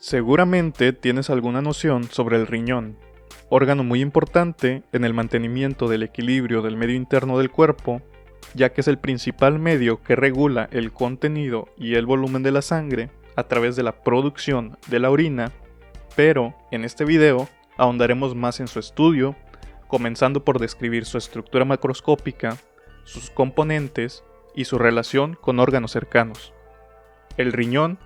Seguramente tienes alguna noción sobre el riñón, órgano muy importante en el mantenimiento del equilibrio del medio interno del cuerpo, ya que es el principal medio que regula el contenido y el volumen de la sangre a través de la producción de la orina, pero en este video ahondaremos más en su estudio, comenzando por describir su estructura macroscópica, sus componentes y su relación con órganos cercanos. El riñón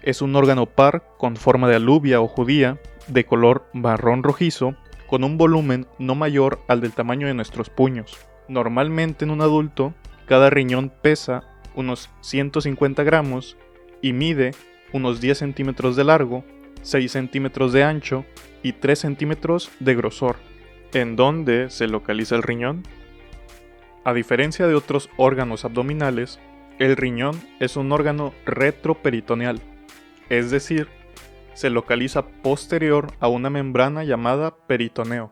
es un órgano par con forma de alubia o judía, de color marrón rojizo, con un volumen no mayor al del tamaño de nuestros puños. Normalmente en un adulto, cada riñón pesa unos 150 gramos y mide unos 10 centímetros de largo, 6 centímetros de ancho y 3 centímetros de grosor. ¿En dónde se localiza el riñón? A diferencia de otros órganos abdominales, el riñón es un órgano retroperitoneal, es decir, se localiza posterior a una membrana llamada peritoneo.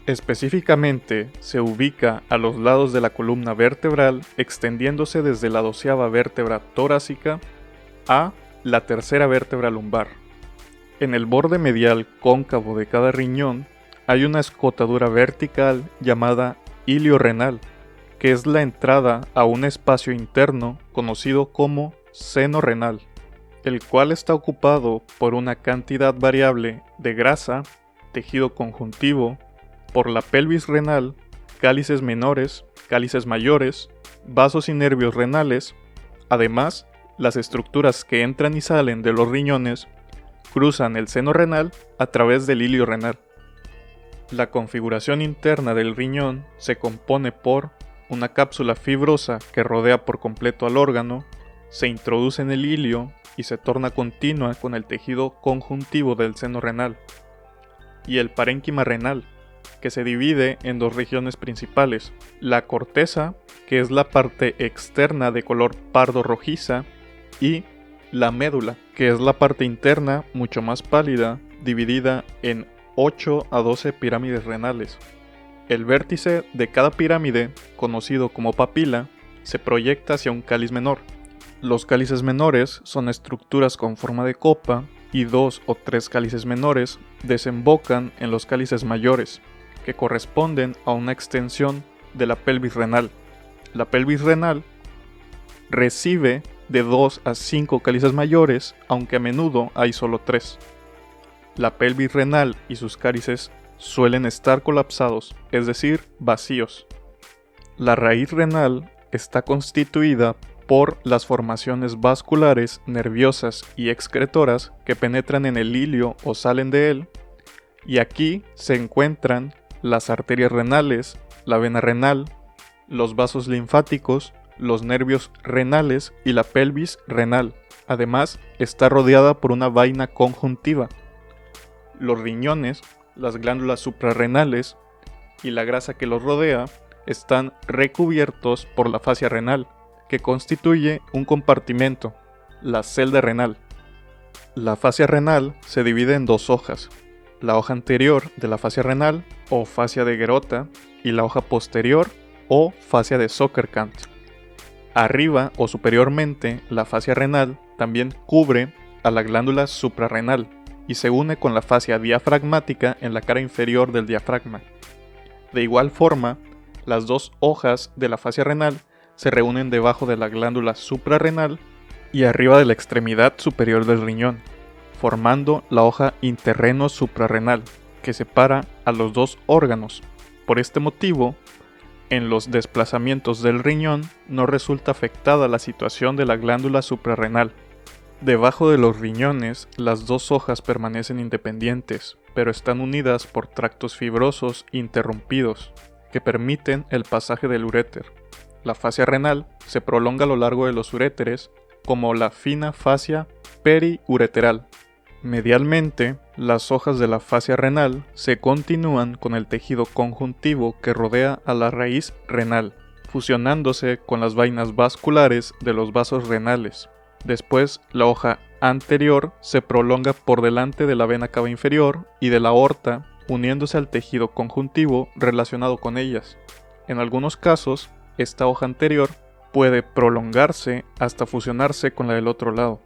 Específicamente, se ubica a los lados de la columna vertebral, extendiéndose desde la 12ª vértebra torácica a la 3ª vértebra lumbar. En el borde medial cóncavo de cada riñón hay una escotadura vertical llamada ilio renal, que es la entrada a un espacio interno conocido como seno renal, el cual está ocupado por una cantidad variable de grasa, tejido conjuntivo, por la pelvis renal, cálices menores, cálices mayores, vasos y nervios renales. Además, las estructuras que entran y salen de los riñones cruzan el seno renal a través del ilio renal. La configuración interna del riñón se compone por una cápsula fibrosa que rodea por completo al órgano, se introduce en el ilio y se torna continua con el tejido conjuntivo del seno renal, y el parénquima renal, que se divide en dos regiones principales: la corteza, que es la parte externa de color pardo rojiza, y la médula, que es la parte interna mucho más pálida, dividida en 8 a 12 pirámides renales. El vértice de cada pirámide, conocido como papila, se proyecta hacia un cáliz menor. Los cálices menores son estructuras con forma de copa y 2 o 3 cálices menores desembocan en los cálices mayores, que corresponden a una extensión de la pelvis renal. La pelvis renal recibe de 2 a 5 cálices mayores, aunque a menudo hay solo 3. La pelvis renal y sus cálices suelen estar colapsados, es decir, vacíos. La raíz renal está constituida por las formaciones vasculares, nerviosas y excretoras que penetran en el ilio o salen de él, y aquí se encuentran las arterias renales, la vena renal, los vasos linfáticos, los nervios renales y la pelvis renal. Además, está rodeada por una vaina conjuntiva. Los riñones, las glándulas suprarrenales y la grasa que los rodea están recubiertos por la fascia renal, que constituye un compartimento, la celda renal. La fascia renal se divide en dos hojas: la hoja anterior de la fascia renal, o fascia de Gerota, y la hoja posterior, o fascia de Zuckerkant. Arriba o superiormente, la fascia renal también cubre a la glándula suprarrenal y se une con la fascia diafragmática en la cara inferior del diafragma. De igual forma, las dos hojas de la fascia renal se reúnen debajo de la glándula suprarrenal y arriba de la extremidad superior del riñón, formando la hoja interreno-suprarrenal, que separa a los dos órganos. Por este motivo, en los desplazamientos del riñón no resulta afectada la situación de la glándula suprarrenal. Debajo de los riñones, las dos hojas permanecen independientes, pero están unidas por tractos fibrosos interrumpidos, que permiten el pasaje del uréter. La fascia renal se prolonga a lo largo de los uréteres como la fina fascia periureteral. Medialmente, las hojas de la fascia renal se continúan con el tejido conjuntivo que rodea a la raíz renal, fusionándose con las vainas vasculares de los vasos renales. Después, la hoja anterior se prolonga por delante de la vena cava inferior y de la aorta, uniéndose al tejido conjuntivo relacionado con ellas. En algunos casos, esta hoja anterior puede prolongarse hasta fusionarse con la del otro lado.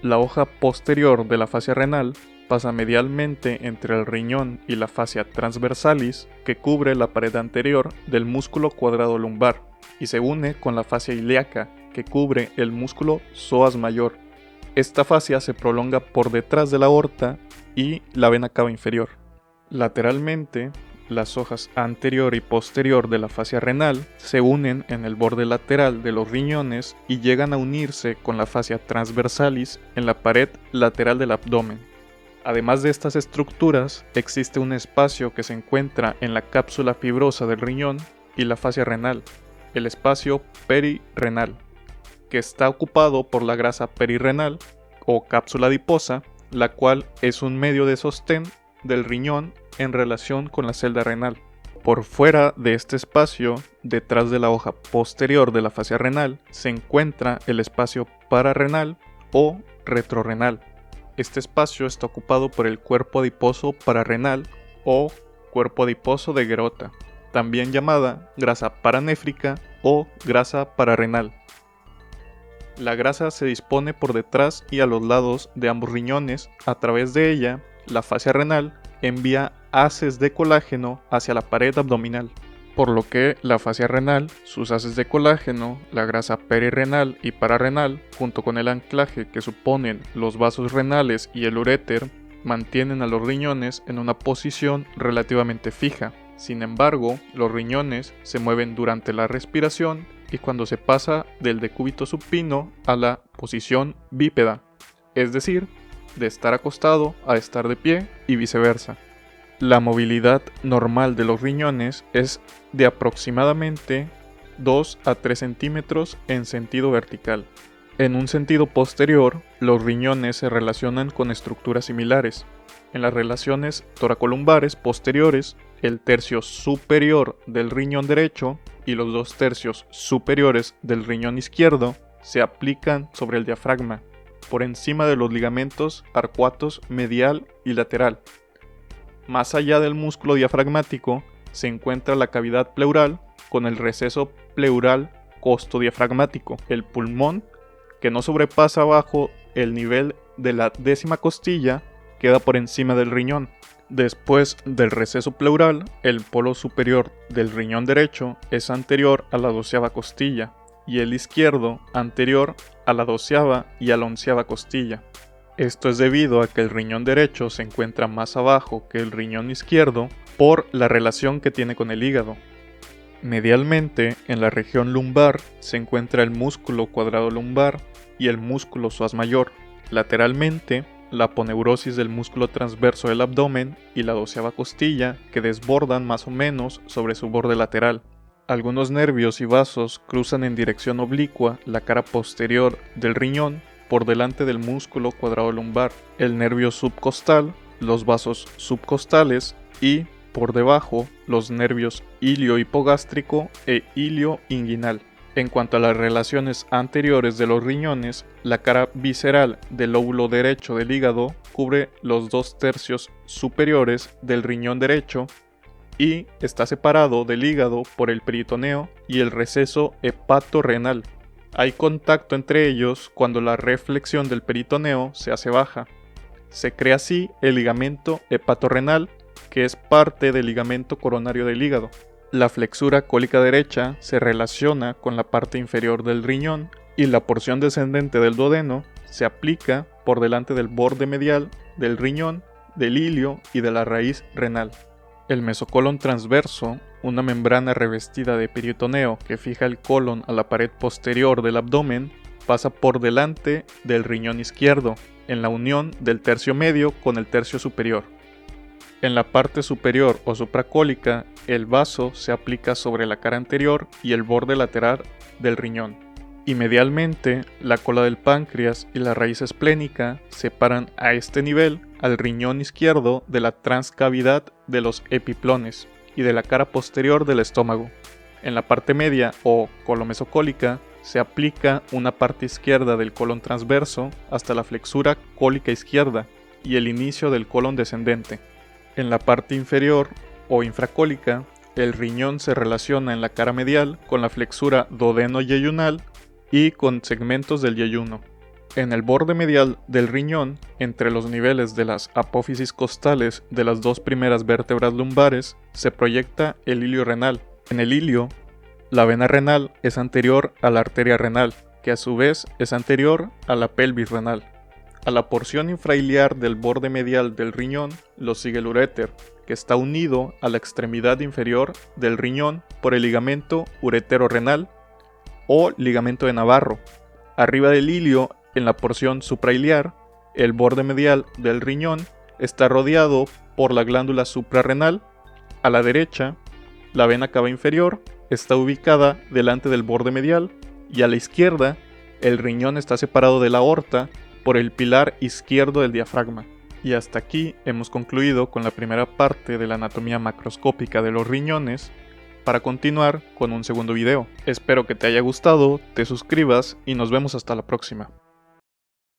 La hoja posterior de la fascia renal pasa medialmente entre el riñón y la fascia transversalis, que cubre la pared anterior del músculo cuadrado lumbar, y se une con la fascia ilíaca, que cubre el músculo psoas mayor. Esta fascia se prolonga por detrás de la aorta y la vena cava inferior. Lateralmente, las hojas anterior y posterior de la fascia renal se unen en el borde lateral de los riñones y llegan a unirse con la fascia transversalis en la pared lateral del abdomen. Además de estas estructuras, existe un espacio que se encuentra en la cápsula fibrosa del riñón y la fascia renal, el espacio perirrenal, que está ocupado por la grasa perirrenal o cápsula adiposa, la cual es un medio de sostén del riñón en relación con la celda renal. Por fuera de este espacio, detrás de la hoja posterior de la fascia renal, se encuentra el espacio pararrenal o retrorrenal. Este espacio está ocupado por el cuerpo adiposo pararrenal o cuerpo adiposo de Gerota, también llamada grasa paranéfrica o grasa pararrenal. La grasa se dispone por detrás y a los lados de ambos riñones. A través de ella, la fascia renal envía haces de colágeno hacia la pared abdominal, por lo que la fascia renal, sus haces de colágeno, la grasa perirrenal y pararrenal, junto con el anclaje que suponen los vasos renales y el uréter, mantienen a los riñones en una posición relativamente fija. Sin embargo, los riñones se mueven durante la respiración y cuando se pasa del decúbito supino a la posición bípeda, es decir, de estar acostado a estar de pie y viceversa. La movilidad normal de los riñones es de aproximadamente 2 a 3 centímetros en sentido vertical. En un sentido posterior, los riñones se relacionan con estructuras similares. En las relaciones toracolumbares posteriores, el tercio superior del riñón derecho y los 2 tercios superiores del riñón izquierdo se aplican sobre el diafragma, por encima de los ligamentos arcuatos medial y lateral. Más allá del músculo diafragmático se encuentra la cavidad pleural con el receso pleural costodiafragmático, el pulmón, que no sobrepasa bajo el nivel de la 10ª costilla, queda por encima del riñón. Después del receso pleural, el polo superior del riñón derecho es anterior a la 12ª costilla y el izquierdo anterior a la 12ª y a la 11ª costilla. Esto es debido a que el riñón derecho se encuentra más abajo que el riñón izquierdo por la relación que tiene con el hígado. Medialmente, en la región lumbar se encuentra el músculo cuadrado lumbar y el músculo psoas mayor. Lateralmente, la aponeurosis del músculo transverso del abdomen y la 12ª costilla, que desbordan más o menos sobre su borde lateral. Algunos nervios y vasos cruzan en dirección oblicua la cara posterior del riñón por delante del músculo cuadrado lumbar, el nervio subcostal, los vasos subcostales y, por debajo, los nervios ilio-hipogástrico e ilio-inguinal. En cuanto a las relaciones anteriores de los riñones, la cara visceral del lóbulo derecho del hígado cubre los 2 tercios superiores del riñón derecho y está separado del hígado por el peritoneo y el receso hepatorrenal. Hay contacto entre ellos cuando la reflexión del peritoneo se hace baja. Se crea así el ligamento hepatorrenal, que es parte del ligamento coronario del hígado. La flexura cólica derecha se relaciona con la parte inferior del riñón y la porción descendente del duodeno se aplica por delante del borde medial del riñón, del ilio y de la raíz renal. El mesocolon transverso, una membrana revestida de peritoneo que fija el colon a la pared posterior del abdomen, pasa por delante del riñón izquierdo, en la unión del tercio medio con el tercio superior. En la parte superior o supracólica, el vaso se aplica sobre la cara anterior y el borde lateral del riñón. Y medialmente, la cola del páncreas y la raíz esplénica separan a este nivel al riñón izquierdo de la transcavidad de los epiplones y de la cara posterior del estómago. En la parte media o colomesocólica se aplica una parte izquierda del colon transverso hasta la flexura cólica izquierda y el inicio del colon descendente. En la parte inferior o infracólica, el riñón se relaciona en la cara medial con la flexura duodeno-yeyunal y con segmentos del yeyuno. En el borde medial del riñón, entre los niveles de las apófisis costales de las dos primeras vértebras lumbares, se proyecta el ilio renal. En el ilio, la vena renal es anterior a la arteria renal, que a su vez es anterior a la pelvis renal. A la porción infrailiar del borde medial del riñón lo sigue el uréter, que está unido a la extremidad inferior del riñón por el ligamento uretero-renal o ligamento de Navarro. Arriba del ilio, en la porción suprailiar, el borde medial del riñón está rodeado por la glándula suprarrenal. A la derecha, la vena cava inferior está ubicada delante del borde medial y a la izquierda, el riñón está separado de la aorta por el pilar izquierdo del diafragma. Y hasta aquí hemos concluido con la primera parte de la anatomía macroscópica de los riñones, para continuar con un segundo video. Espero que te haya gustado, te suscribas y nos vemos hasta la próxima.